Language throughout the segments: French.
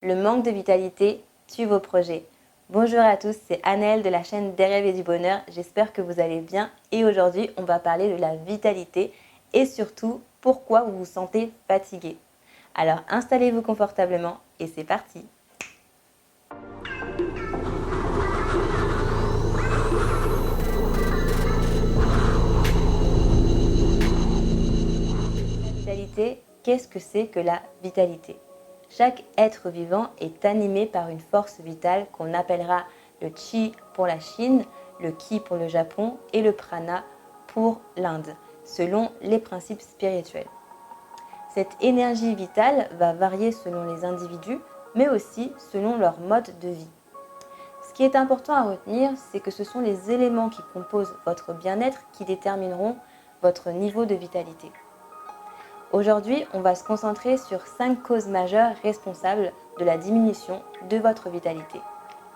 Le manque de vitalité tue vos projets. Bonjour à tous, c'est Anaëlle de la chaîne Des rêves et du bonheur. J'espère que vous allez bien et aujourd'hui on va parler de la vitalité et surtout pourquoi vous vous sentez fatigué. Alors installez-vous confortablement et c'est parti. La vitalité, qu'est-ce que c'est que la vitalité ? Chaque être vivant est animé par une force vitale qu'on appellera le Qi pour la Chine, le Qi pour le Japon et le Prana pour l'Inde, selon les principes spirituels. Cette énergie vitale va varier selon les individus, mais aussi selon leur mode de vie. Ce qui est important à retenir, c'est que ce sont les éléments qui composent votre bien-être qui détermineront votre niveau de vitalité. Aujourd'hui, on va se concentrer sur 5 causes majeures responsables de la diminution de votre vitalité.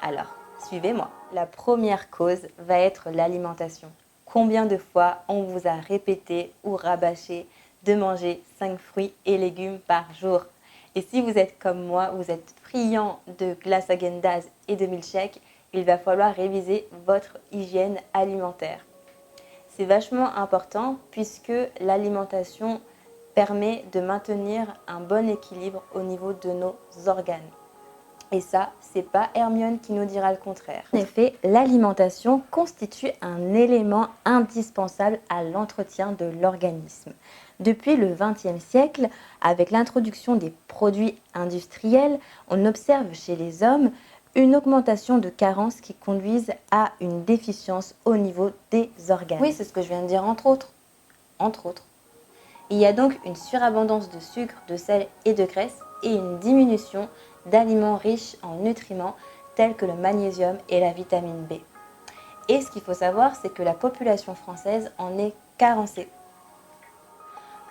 Alors, suivez-moi. La première cause va être l'alimentation. Combien de fois on vous a répété ou rabâché de manger 5 fruits et légumes par jour? Et si vous êtes comme moi, vous êtes friand de glace Häagen-Dazs et de milkshake, il va falloir réviser votre hygiène alimentaire. C'est vachement important puisque l'alimentation permet de maintenir un bon équilibre au niveau de nos organes. Et ça, c'est pas Hermione qui nous dira le contraire. En effet, l'alimentation constitue un élément indispensable à l'entretien de l'organisme. Depuis le XXe siècle, avec l'introduction des produits industriels, on observe chez les hommes une augmentation de carences qui conduisent à une déficience au niveau des organes. Oui, c'est ce que je viens de dire, entre autres. Il y a donc une surabondance de sucre, de sel et de graisse et une diminution d'aliments riches en nutriments tels que le magnésium et la vitamine B. Et ce qu'il faut savoir, c'est que la population française en est carencée.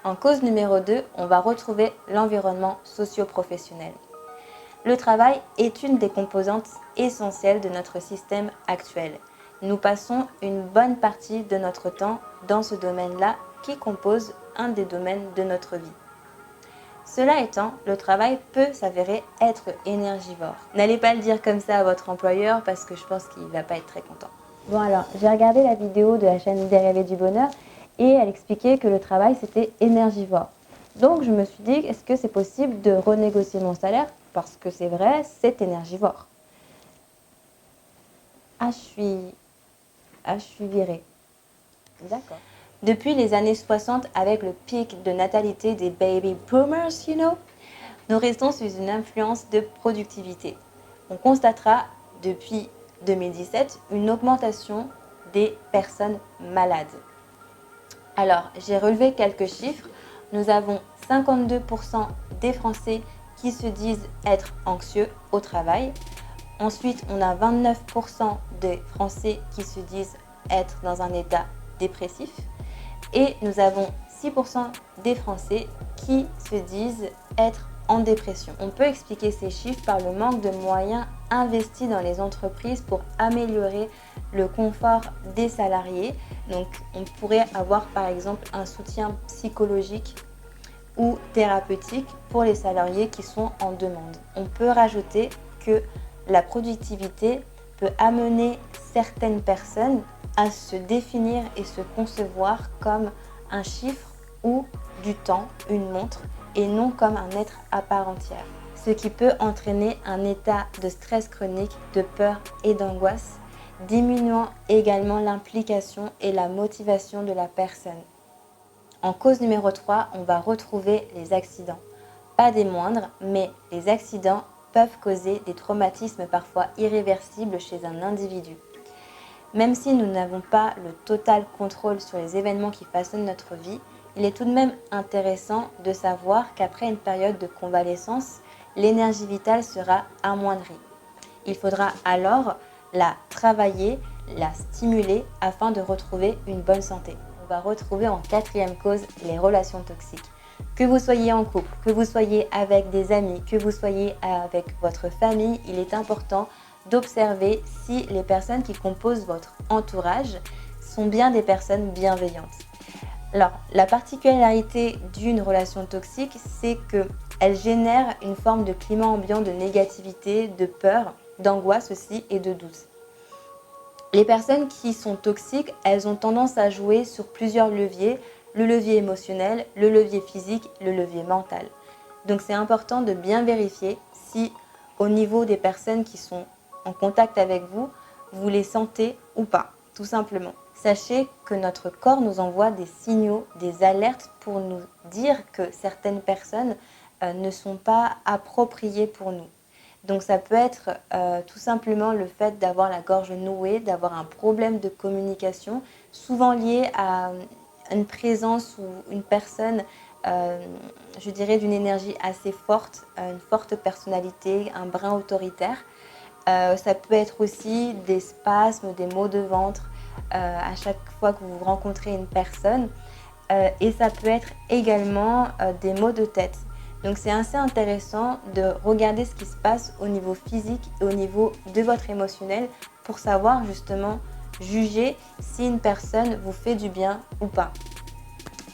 En cause numéro 2, on va retrouver l'environnement socio-professionnel. Le travail est une des composantes essentielles de notre système actuel. Nous passons une bonne partie de notre temps dans ce domaine-là qui compose un des domaines de notre vie. Cela étant, le travail peut s'avérer être énergivore. N'allez pas le dire comme ça à votre employeur parce que je pense qu'il ne va pas être très content. Bon alors, j'ai regardé la vidéo de la chaîne Des rêves et du bonheur et elle expliquait que le travail c'était énergivore. Donc je me suis dit, est-ce que c'est possible de renégocier mon salaire? Parce que c'est vrai, c'est énergivore. Je suis virée. D'accord. Depuis les années 60, avec le pic de natalité des baby boomers, nous restons sous une influence de productivité. On constatera depuis 2017 une augmentation des personnes malades. Alors, j'ai relevé quelques chiffres. Nous avons 52% des Français qui se disent être anxieux au travail. Ensuite, on a 29% des Français qui se disent être dans un état dépressif. Et nous avons 6% des Français qui se disent être en dépression. On peut expliquer ces chiffres par le manque de moyens investis dans les entreprises pour améliorer le confort des salariés. Donc, on pourrait avoir par exemple un soutien psychologique ou thérapeutique pour les salariés qui sont en demande. On peut rajouter que la productivité peut amener certaines personnes à se définir et se concevoir comme un chiffre ou du temps, une montre, et non comme un être à part entière. Ce qui peut entraîner un état de stress chronique, de peur et d'angoisse, diminuant également l'implication et la motivation de la personne. En cause numéro 3, on va retrouver les accidents. Pas des moindres, mais les accidents peuvent causer des traumatismes parfois irréversibles chez un individu. Même si nous n'avons pas le total contrôle sur les événements qui façonnent notre vie, il est tout de même intéressant de savoir qu'après une période de convalescence, l'énergie vitale sera amoindrie. Il faudra alors la travailler, la stimuler afin de retrouver une bonne santé. On va retrouver en 4e cause les relations toxiques. Que vous soyez en couple, que vous soyez avec des amis, que vous soyez avec votre famille, il est important d'observer si les personnes qui composent votre entourage sont bien des personnes bienveillantes. Alors, la particularité d'une relation toxique, c'est que elle génère une forme de climat ambiant de négativité, de peur, d'angoisse aussi et de doute. Les personnes qui sont toxiques, elles ont tendance à jouer sur plusieurs leviers, le levier émotionnel, le levier physique, le levier mental. Donc c'est important de bien vérifier si au niveau des personnes qui sont en contact avec vous, vous les sentez ou pas, tout simplement. Sachez que notre corps nous envoie des signaux, des alertes pour nous dire que certaines personnes ne sont pas appropriées pour nous. Donc ça peut être tout simplement le fait d'avoir la gorge nouée, d'avoir un problème de communication, souvent lié à une présence ou une personne, je dirais, d'une énergie assez forte, une forte personnalité, un brin autoritaire. Ça peut être aussi des spasmes, des maux de ventre à chaque fois que vous rencontrez une personne. Et ça peut être également des maux de tête. Donc c'est assez intéressant de regarder ce qui se passe au niveau physique et au niveau de votre émotionnel pour savoir justement juger si une personne vous fait du bien ou pas.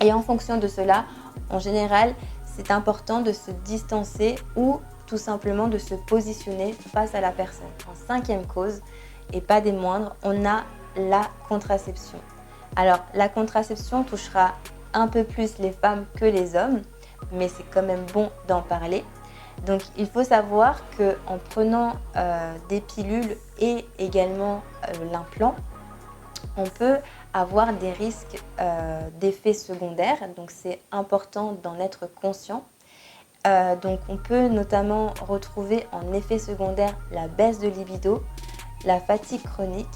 Et en fonction de cela, en général, c'est important de se distancer ou tout simplement de se positionner face à la personne. En 5e cause, et pas des moindres, on a la contraception. Alors la contraception touchera un peu plus les femmes que les hommes, mais c'est quand même bon d'en parler. Donc il faut savoir qu'en prenant des pilules et également l'implant, on peut avoir des risques d'effets secondaires, donc c'est important d'en être conscient. Donc on peut notamment retrouver en effet secondaire la baisse de libido, la fatigue chronique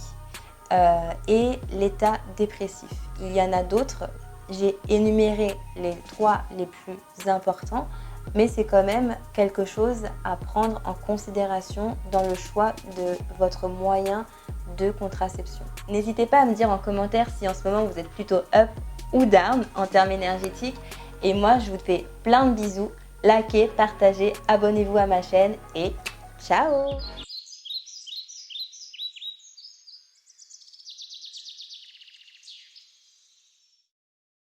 et l'état dépressif. Il y en a d'autres. J'ai énuméré les 3 les plus importants, mais c'est quand même quelque chose à prendre en considération dans le choix de votre moyen de contraception. N'hésitez pas à me dire en commentaire si en ce moment vous êtes plutôt up ou down en termes énergétiques. Et moi, je vous fais plein de bisous. Likez, partagez, abonnez-vous à ma chaîne et ciao!